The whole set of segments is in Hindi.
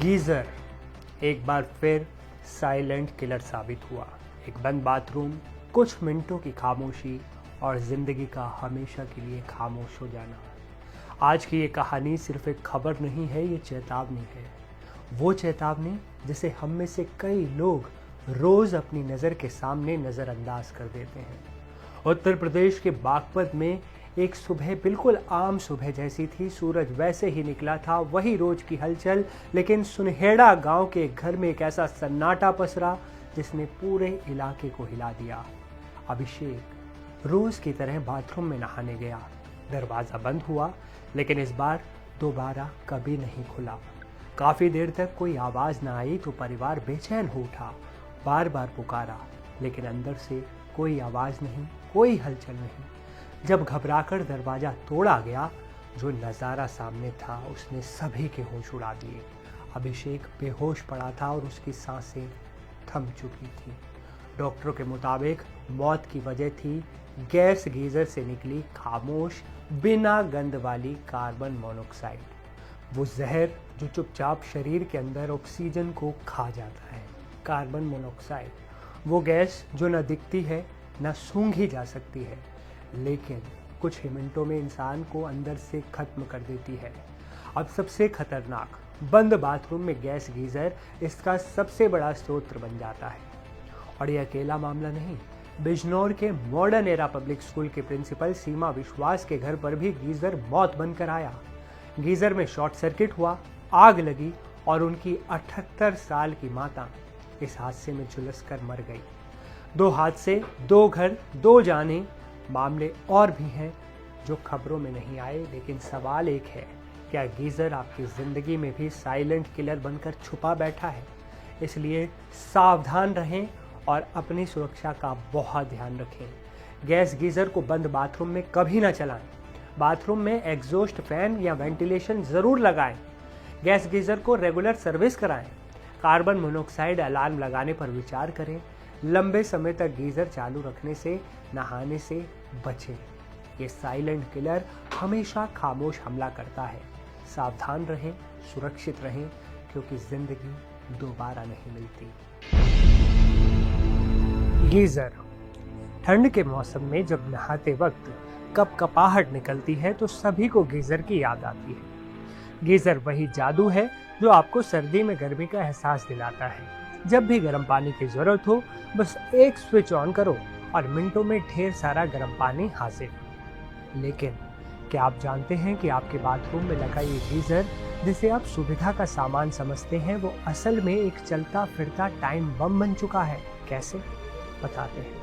गीज़र एक बार फिर साइलेंट किलर साबित हुआ। एक बंद बाथरूम, कुछ मिनटों की खामोशी और ज़िंदगी का हमेशा के लिए खामोश हो जाना। आज की ये कहानी सिर्फ एक खबर नहीं है, ये चेतावनी है। वो चेतावनी जिसे हम में से कई लोग रोज़ अपनी नज़र के सामने नज़रअंदाज कर देते हैं। उत्तर प्रदेश के बागपत में एक सुबह बिल्कुल आम सुबह जैसी थी। सूरज वैसे ही निकला था, वही रोज की हलचल, लेकिन सुनहेड़ा गांव के एक घर में एक ऐसा सन्नाटा पसरा जिसने पूरे इलाके को हिला दिया। अभिषेक रोज की तरह बाथरूम में नहाने गया। दरवाज़ा बंद हुआ, लेकिन इस बार दोबारा कभी नहीं खुला। काफ़ी देर तक कोई आवाज़ न आई तो परिवार बेचैन हो उठा। बार बार पुकारा, लेकिन अंदर से कोई आवाज़ नहीं, कोई हलचल नहीं। जब घबराकर दरवाज़ा तोड़ा गया, जो नज़ारा सामने था उसने सभी के होश उड़ा दिए। अभिषेक बेहोश पड़ा था और उसकी सांसें थम चुकी थी। डॉक्टरों के मुताबिक मौत की वजह थी गैस गीज़र से निकली खामोश, बिना गंध वाली कार्बन मोनोऑक्साइड। वो जहर जो चुपचाप शरीर के अंदर ऑक्सीजन को खा जाता है। कार्बन मोनोऑक्साइड वो गैस जो न दिखती है, न सूंघी जा सकती है, लेकिन कुछ ही मिनटों में इंसान को अंदर से खत्म कर देती है। अब सबसे खतरनाक, बंद बाथरूम में गैस गीज़र इसका सबसे बड़ा स्रोत बन जाता है। और ये अकेला मामला नहीं, बिजनौर के मॉडर्न एरा पब्लिक स्कूल के प्रिंसिपल सीमा विश्वास के घर पर भी गीज़र मौत बनकर आया। गीज़र में शॉर्ट सर्किट हुआ, आग लगी और उनकी 78 साल की माता इस हादसे में झुलस कर मर गई। 2 हादसे, 2 घर, 2 जाने। मामले और भी हैं जो खबरों में नहीं आए, लेकिन सवाल एक है, क्या गीज़र आपकी ज़िंदगी में भी साइलेंट किलर बनकर छुपा बैठा है? इसलिए सावधान रहें और अपनी सुरक्षा का बहुत ध्यान रखें। गैस गीज़र को बंद बाथरूम में कभी ना चलाएं। बाथरूम में एग्जॉस्ट फैन या वेंटिलेशन ज़रूर लगाएं। गैस गीज़र को रेगुलर सर्विस कराएं। कार्बन मोनोऑक्साइड अलार्म लगाने पर विचार करें। लंबे समय तक गीज़र चालू रखने से, नहाने से बचें। ये साइलेंट किलर हमेशा खामोश हमला करता है। सावधान रहें, सुरक्षित रहें, क्योंकि जिंदगी दोबारा नहीं मिलती। गीज़र ठंड के मौसम में जब नहाते वक्त कपकपाहट निकलती है तो सभी को गीज़र की याद आती है। गीज़र वही जादू है जो आपको सर्दी में गर्मी का एहसास दिलाता है। जब भी गर्म पानी की ज़रूरत हो, बस एक स्विच ऑन करो और मिनटों में ढेर सारा गर्म पानी हासिल। लेकिन क्या आप जानते हैं कि आपके बाथरूम में लगा ये गीज़र, जिसे आप सुविधा का सामान समझते हैं, वो असल में एक चलता फिरता टाइम बम बन चुका है? कैसे? बताते हैं।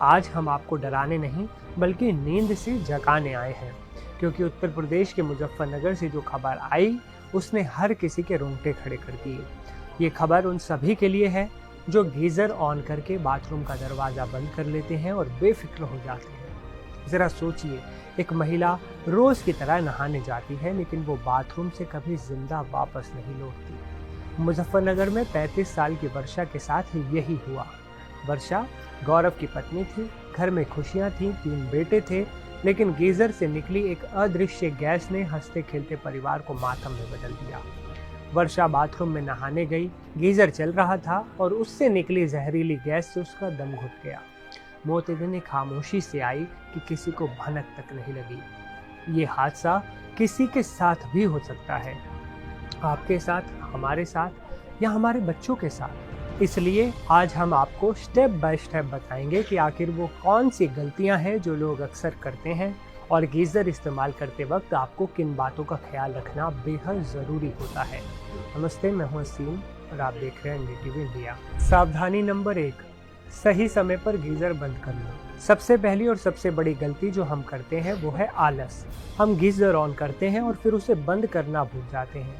आज हम आपको डराने नहीं, बल्कि नींद से जगाने आए हैं, क्योंकि उत्तर प्रदेश के मुजफ्फरनगर से जो खबर आई उसने हर किसी के रोंगटे खड़े कर दिए। ये खबर उन सभी के लिए है जो गीज़र ऑन करके बाथरूम का दरवाज़ा बंद कर लेते हैं और बेफिक्र हो जाते हैं। ज़रा सोचिए, एक महिला रोज़ की तरह नहाने जाती है, लेकिन वो बाथरूम से कभी जिंदा वापस नहीं लौटती। मुजफ्फरनगर में 35 साल की वर्षा के साथ यही हुआ। वर्षा गौरव की पत्नी थी, घर में खुशियाँ थीं, 3 बेटे थे, लेकिन गीज़र से निकली एक अदृश्य गैस ने हंसते खेलते परिवार को मातम में बदल दिया। वर्षा बाथरूम में नहाने गई, गीज़र चल रहा था और उससे निकली जहरीली गैस से उसका दम घुट गया। मौत इतनी खामोशी से आई कि किसी को भनक तक नहीं लगी। ये हादसा किसी के साथ भी हो सकता है, आपके साथ, हमारे साथ या हमारे बच्चों के साथ। इसलिए आज हम आपको स्टेप बाय स्टेप बताएंगे कि आखिर वो कौन सी गलतियां हैं जो लोग अक्सर करते हैं, और गीज़र इस्तेमाल करते वक्त आपको किन बातों का ख्याल रखना बेहद ज़रूरी होता है। नमस्ते, मैं हूं असीम और आप देख रहे हैं एनडीटीवी इंडिया। सावधानी नंबर 1, सही समय पर गीज़र बंद करना। सबसे पहली और सबसे बड़ी गलती जो हम करते हैं वो है आलस। हम गीज़र ऑन करते हैं और फिर उसे बंद करना भूल जाते हैं।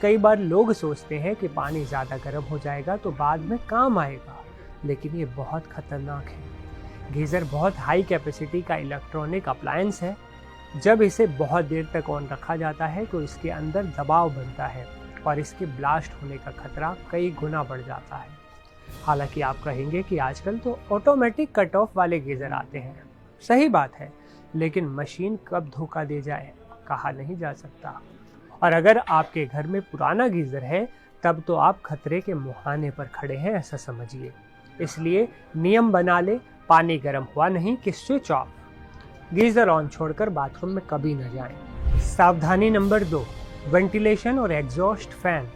कई बार लोग सोचते हैं कि पानी ज़्यादा गर्म हो जाएगा तो बाद में काम आएगा, लेकिन ये बहुत खतरनाक है। गीज़र बहुत हाई कैपेसिटी का इलेक्ट्रॉनिक अप्लायंस है। जब इसे बहुत देर तक ऑन रखा जाता है तो इसके अंदर दबाव बनता है और इसके ब्लास्ट होने का खतरा कई गुना बढ़ जाता है। हालांकि आप कहेंगे कि आजकल तो ऑटोमेटिक कट ऑफ वाले गीज़र आते हैं। सही बात है, लेकिन मशीन कब धोखा दे जाए कहा नहीं जा सकता। और अगर आपके घर में पुराना गीज़र है तब तो आप खतरे के मुहाने पर खड़े हैं, ऐसा समझिए। इसलिए नियम बना ले, पानी गर्म हुआ नहीं कि स्विच ऑफ। गीजर ऑन छोड़कर बाथरूम में कभी न जाएं। सावधानी नंबर 2, वेंटिलेशन और एग्जॉस्ट फैन।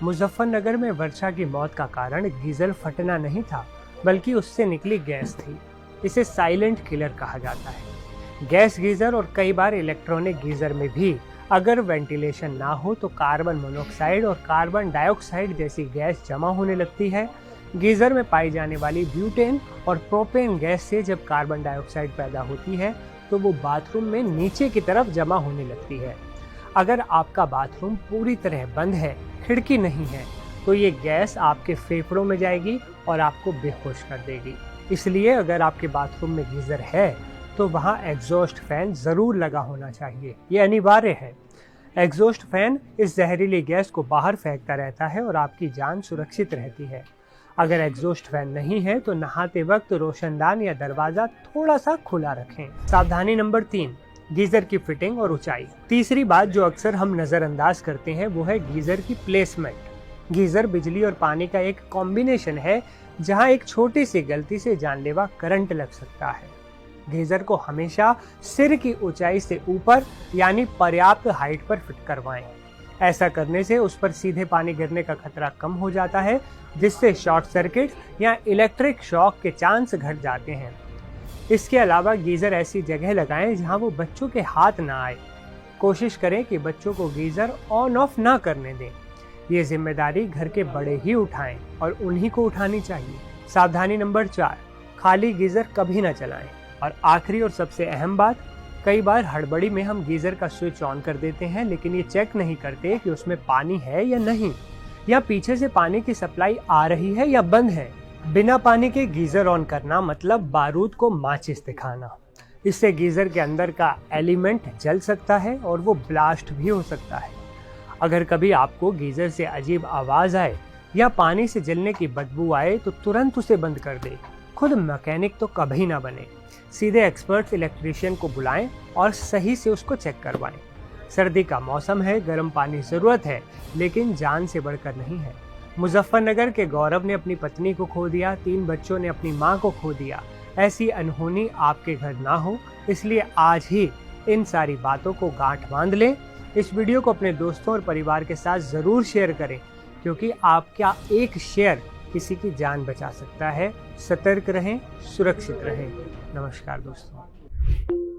मुजफ्फरनगर में वर्षा की मौत का कारण गीजर फटना नहीं था, बल्कि उससे निकली गैस थी। इसे साइलेंट किलर कहा जाता है। गैस गीजर और कई बार इलेक्ट्रॉनिक गीजर में भी अगर वेंटिलेशन ना हो तो कार्बन मोनोऑक्साइड और कार्बन डाइऑक्साइड जैसी गैस जमा होने लगती है। गीजर में पाई जाने वाली ब्यूटेन और प्रोपेन गैस से जब कार्बन डाइऑक्साइड पैदा होती है तो वो बाथरूम में नीचे की तरफ जमा होने लगती है। अगर आपका बाथरूम पूरी तरह बंद है, खिड़की नहीं है, तो ये गैस आपके फेफड़ों में जाएगी और आपको बेहोश कर देगी। इसलिए अगर आपके बाथरूम में गीजर है तो वहाँ एग्जॉस्ट फैन ज़रूर लगा होना चाहिए, ये अनिवार्य है। एग्जॉस्ट फैन इस जहरीली गैस को बाहर फेंकता रहता है और आपकी जान सुरक्षित रहती है। अगर एग्जॉस्ट फैन नहीं है तो नहाते वक्त रोशनदान या दरवाज़ा थोड़ा सा खुला रखें। सावधानी नंबर 3, गीजर की फिटिंग और ऊंचाई। तीसरी बात जो अक्सर हम नज़रअंदाज करते हैं वो है गीजर की प्लेसमेंट। गीजर बिजली और पानी का एक कॉम्बिनेशन है जहां एक छोटी सी गलती से जानलेवा करंट लग सकता है। गीजर को हमेशा सिर की ऊंचाई से ऊपर यानी पर्याप्त हाइट पर फिट करवाएं। ऐसा करने से उस पर सीधे पानी गिरने का खतरा कम हो जाता है, जिससे शॉर्ट सर्किट या इलेक्ट्रिक शॉक के चांस घट जाते हैं। इसके अलावा गीजर ऐसी जगह लगाएं जहां वो बच्चों के हाथ ना आए। कोशिश करें कि बच्चों को गीजर ऑन ऑफ ना करने दें। ये जिम्मेदारी घर के बड़े ही उठाएं और उन्हीं को उठानी चाहिए। सावधानी नंबर 4, खाली गीजर कभी ना चलाएं। और आखिरी और सबसे अहम बात, कई बार हड़बड़ी में हम गीजर का स्विच ऑन कर देते हैं, लेकिन ये चेक नहीं करते कि उसमें पानी है या नहीं, या पीछे से पानी की सप्लाई आ रही है या बंद है। बिना पानी के गीजर ऑन करना मतलब बारूद को माचिस दिखाना। इससे गीजर के अंदर का एलिमेंट जल सकता है और वो ब्लास्ट भी हो सकता है। अगर कभी आपको गीजर से अजीब आवाज आए या पानी से जलने की बदबू आए तो तुरंत उसे बंद कर दे। खुद मैकेनिक तो कभी ना बने। सीधे एक्सपर्ट इलेक्ट्रीशियन को बुलाएं और सही से उसको चेक करवाएं। सर्दी का मौसम है, गर्म पानी जरूरत है, लेकिन जान से बढ़कर नहीं है। मुजफ्फरनगर के गौरव ने अपनी पत्नी को खो दिया, 3 बच्चों ने अपनी मां को खो दिया। ऐसी अनहोनी आपके घर ना हो, इसलिए आज ही इन सारी बातों को गांठ बांध लें। इस वीडियो को अपने दोस्तों और परिवार के साथ जरूर शेयर करें, क्योंकि आपका एक शेयर किसी की जान बचा सकता है। सतर्क रहें, सुरक्षित रहें। नमस्कार दोस्तों।